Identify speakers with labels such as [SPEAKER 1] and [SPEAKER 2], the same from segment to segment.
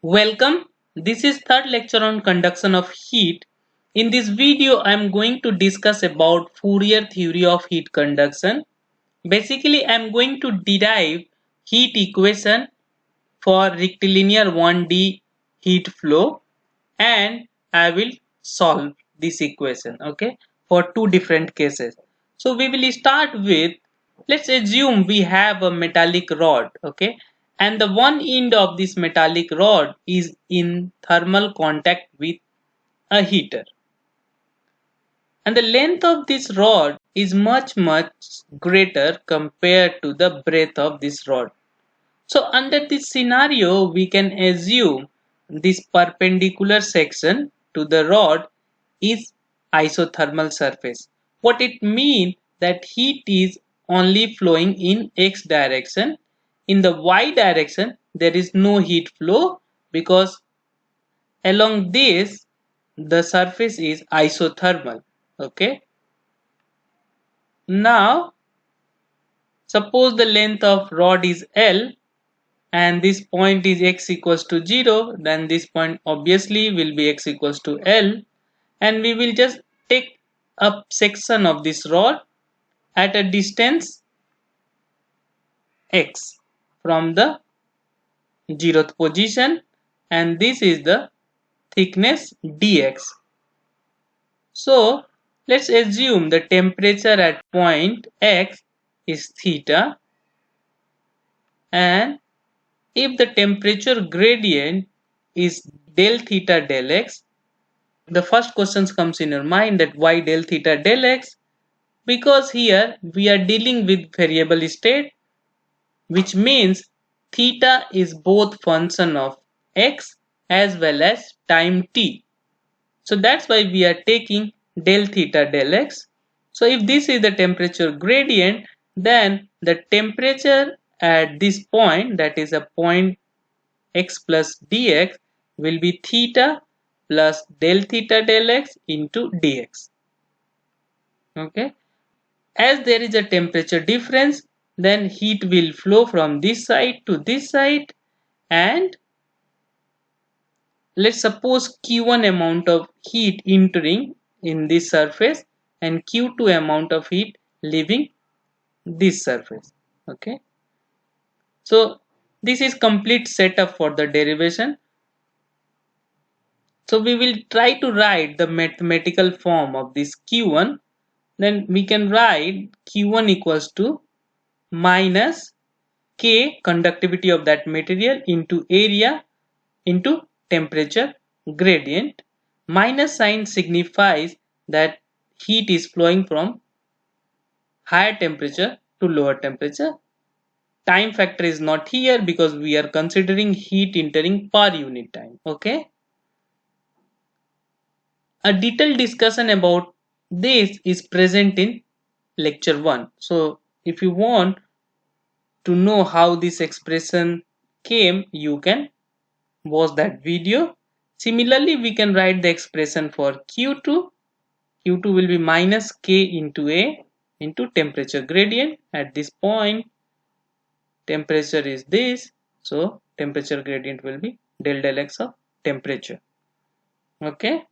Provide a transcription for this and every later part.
[SPEAKER 1] Welcome. This is third lecture on conduction of heat. In this video, I am going to discuss about Fourier theory of heat conduction. Basically, I am going to derive heat equation for rectilinear 1D heat flow and I will solve this equation, okay, for two different cases. So we will start with, let's assume we have a metallic rod, okay, and the one end of this metallic rod is in thermal contact with a heater, and the length of this rod is much greater compared to the breadth of this rod. So under this scenario, we can assume this perpendicular section to the rod is isothermal surface. What it means that heat is only flowing in x direction. In the y direction, there is no heat flow because along this the surface is isothermal. Okay. Now suppose the length of rod is L and this point is x equals to 0, then this point obviously will be x equals to L, and we will just take a section of this rod at a distance x from the 0th position, and this is the thickness dx. So let's assume the temperature at point x is theta, and if the temperature gradient is del theta del x, the first question comes in your mind that why del theta del x? Because here we are dealing with variable state, which means theta is both function of x as well as time t. So that's why we are taking del theta del x. So if this is the temperature gradient, then the temperature at this point, that is a point x plus dx, will be theta plus del theta del x into dx. Okay. As there is a temperature difference, then heat will flow from this side to this side, and let's suppose Q1 amount of heat entering in this surface and Q2 amount of heat leaving this surface. Okay. So this is complete setup for the derivation. So we will try to write the mathematical form of this Q1. Then we can write Q1 equals to minus K, conductivity of that material, into area into temperature gradient. Minus sign signifies that heat is flowing from higher temperature to lower temperature. Time factor is not here because we are considering heat entering per unit time. Okay. A detailed discussion about this is present in lecture 1. So if you want to know how this expression came, you can watch that video. Similarly, we can write the expression for Q2. Q2 will be minus K into A into temperature gradient. At this point, temperature is this, so temperature gradient will be del del x of temperature. Okay.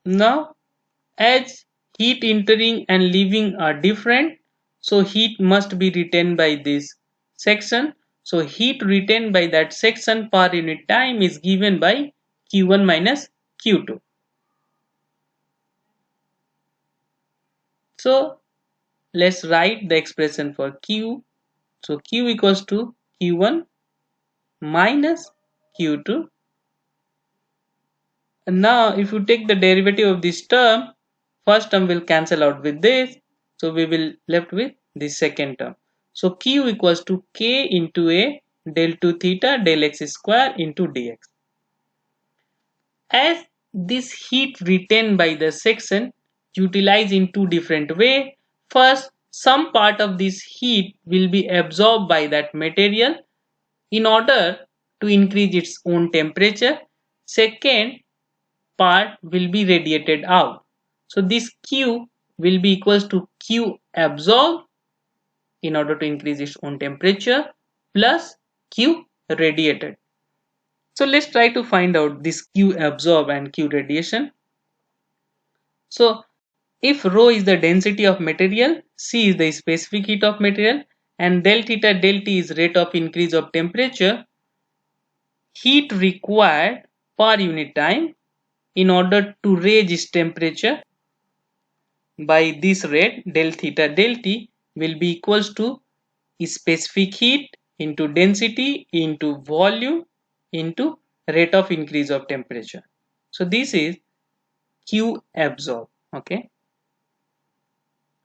[SPEAKER 1] Now, as heat entering and leaving are different, so heat must be retained by this section. So heat retained by that section per unit time is given by Q1 minus Q2. So let's write the expression for Q. So Q equals to Q1 minus Q2. And now if you take the derivative of this term, first term will cancel out with this. So we will left with the second term. So Q equals to K into A del 2 theta del x square into dx. As this heat retained by the section utilized in two different ways. First, some part of this heat will be absorbed by that material in order to increase its own temperature. Second part will be radiated out. So this Q will be equals to Q absorbed in order to increase its own temperature plus Q radiated. So let's try to find out this Q absorb and Q radiation. So if rho is the density of material, C is the specific heat of material, and del theta del T is rate of increase of temperature, heat required per unit time in order to raise its temperature by this rate del theta del T will be equals to specific heat into density into volume into rate of increase of temperature. So this is Q absorb. Okay.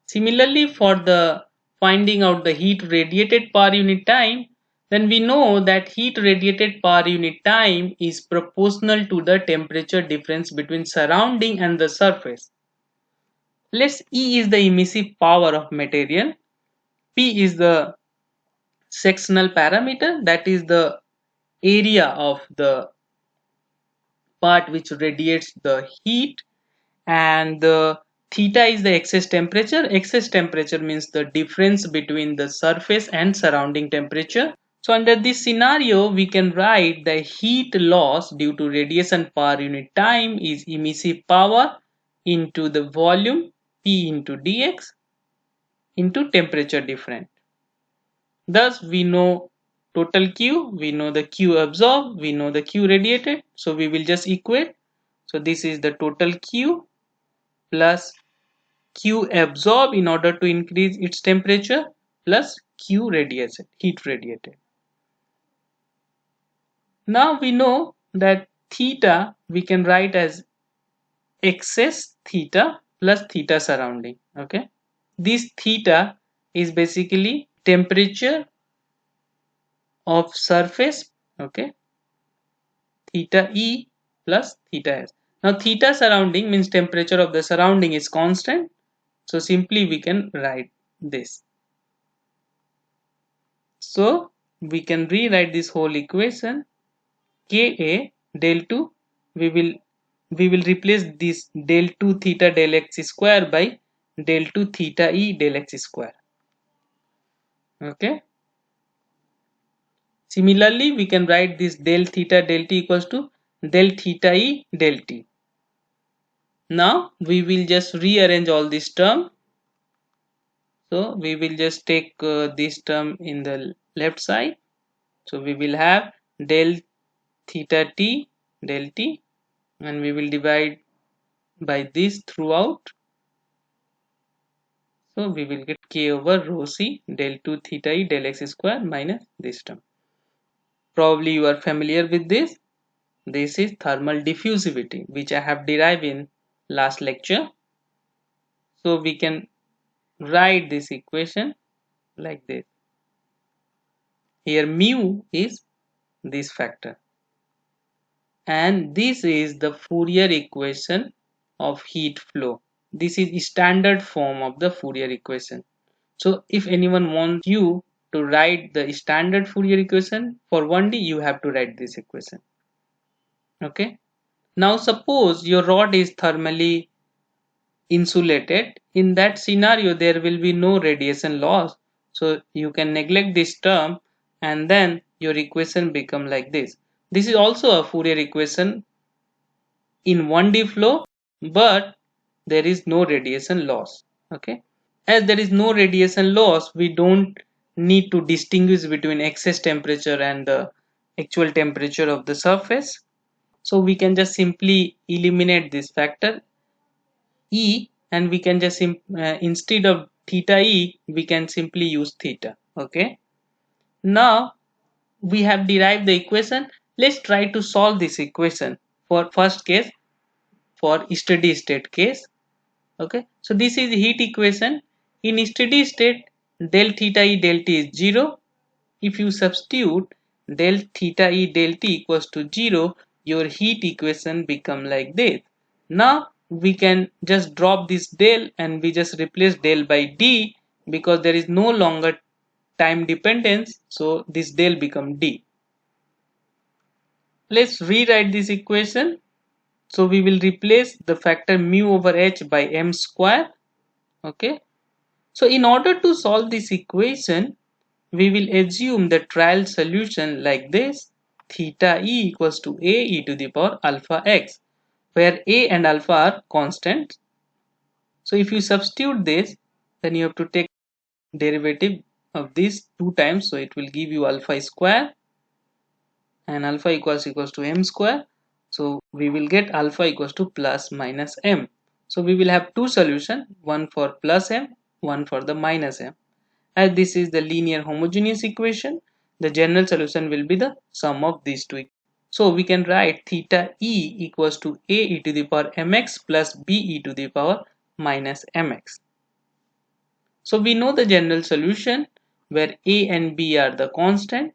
[SPEAKER 1] Similarly, for the finding out the heat radiated per unit time, then we know that heat radiated per unit time is proportional to the temperature difference between surrounding and the surface. Let's E is the emissive power of material, P is the sectional parameter, that is the area of the part which radiates the heat, and the theta is the excess temperature. Excess temperature means the difference between the surface and surrounding temperature. So under this scenario, we can write the heat loss due to radiation per unit time is emissive power into the volume P into dx into temperature difference. Thus we know total Q, we know the Q absorbed, we know the Q radiated. So we will just equate. So this is the total Q plus Q absorbed in order to increase its temperature plus Q radiated, heat radiated. Now we know that theta we can write as excess theta plus theta surrounding. Okay. This theta is basically temperature of surface. Okay. Theta E plus theta S. Now theta surrounding means temperature of the surrounding is constant. So simply we can write this. So we can rewrite this whole equation. Ka del 2 we will replace this del 2 theta del x square by del 2 theta E del x square. Okay. Similarly, we can write this del theta del t equals to del theta E del t. Now we will just rearrange all this term. So we will just take this term in the left side. So we will have del theta t del t, and we will divide by this throughout. So we will get k over rho c del 2 theta E del x square minus this term. Probably you are familiar with this. This is thermal diffusivity, which I have derived in last lecture. So we can write this equation like this. Here mu is this factor, and this is the Fourier equation of heat flow. This is standard form of the Fourier equation. So if anyone wants you to write the standard Fourier equation for 1D, you have to write this equation. Okay. Now suppose your rod is thermally insulated. In that scenario, there will be no radiation loss. So you can neglect this term, and then your equation become like this. This is also a Fourier equation in 1D flow, but there is no radiation loss. Okay. As there is no radiation loss, we don't need to distinguish between excess temperature and the actual temperature of the surface. So we can just simply eliminate this factor E, and we can just instead of theta E, we can simply use theta. Okay. Now we have derived the equation. Let's try to solve this equation for first case, for steady state case. Okay. So this is heat equation. In steady state, del theta E del T is 0. If you substitute del theta E del T equals to 0, your heat equation become like this. Now we can just drop this del and we just replace del by D, because there is no longer time dependence. So this del become D. Let's rewrite this equation. So we will replace the factor mu over h by m square. Okay. So in order to solve this equation, we will assume the trial solution like this. theta e equals to a e to the power alpha x, where a and alpha are constant. So if you substitute this, then you have to take derivative of this 2 times, so it will give you alpha square, and alpha equals to m square. So we will get alpha equals to plus minus m. So we will have two solutions, one for plus m, one for the minus m. As this is the linear homogeneous equation, the general solution will be the sum of these two. So we can write theta e equals to a e to the power mx plus b e to the power minus mx. So we know the general solution where a and b are the constant.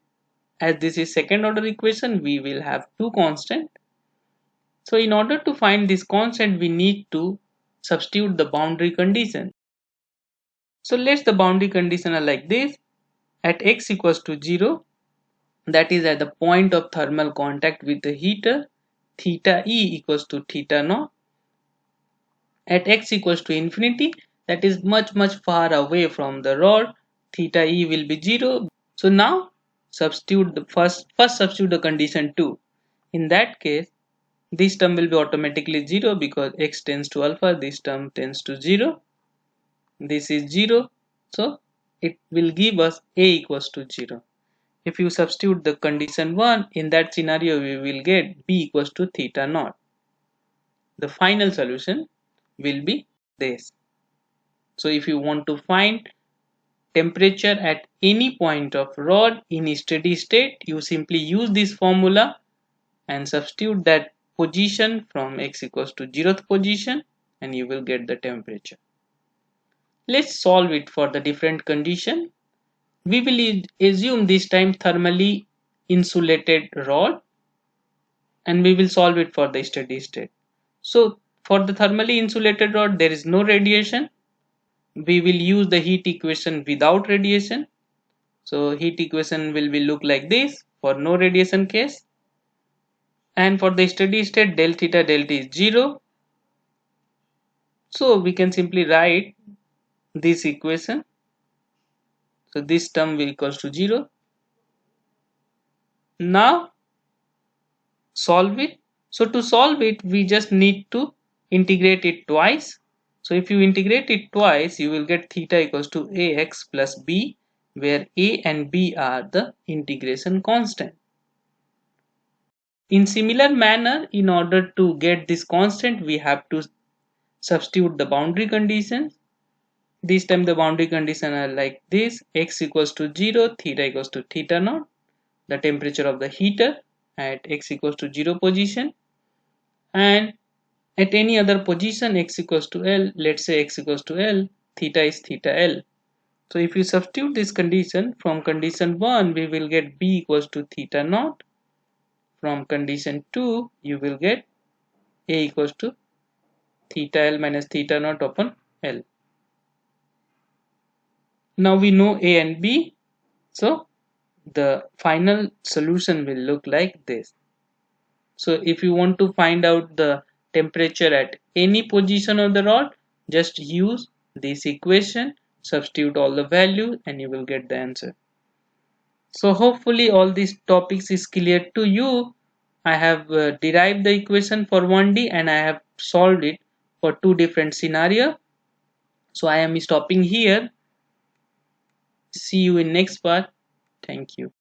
[SPEAKER 1] As this is second order equation, we will have two constant. So in order to find this constant, we need to substitute the boundary condition. So let's the boundary condition are like this. At x equals to 0, that is at the point of thermal contact with the heater, theta e equals to theta naught. At x equals to infinity, that is much far away from the rod, theta e will be 0. So now substitute the first substitute the condition 2. In that case, this term will be automatically 0 because x tends to alpha, this term tends to 0, this is 0, so it will give us a equals to 0. If you substitute the condition 1, in that scenario we will get b equals to theta naught. The final solution will be this. So if you want to find temperature at any point of rod in steady state, you simply use this formula and substitute that position from x equals to 0th position, and you will get the temperature. Let's solve it for the different condition. We will assume this time thermally insulated rod, and we will solve it for the steady state. So for the thermally insulated rod, there is no radiation. We will use the heat equation without radiation. So heat equation will be look like this for no radiation case. And for the steady state, del theta del t is 0. So we can simply write this equation. So this term will equals to 0. Now solve it. So to solve it, we just need to integrate it twice. So if you integrate it twice, you will get theta equals to ax plus b, where a and b are the integration constant. In similar manner, in order to get this constant, we have to substitute the boundary conditions. This time the boundary conditions are like this: x equals to 0, theta equals to theta naught, the temperature of the heater at x equals to 0 position, and at any other position x equals to L, let's say x equals to L, theta is theta L. So if you substitute this condition, from condition 1 we will get b equals to theta naught, from condition 2 you will get a equals to theta L minus theta naught upon L. Now we know a and b, so the final solution will look like this. So if you want to find out the temperature at any position of the rod, just use this equation, substitute all the value, and you will get the answer. So hopefully all these topics is clear to you. I have derived the equation for 1D and I have solved it for two different scenarios. So I am stopping here. See you in next part. Thank you.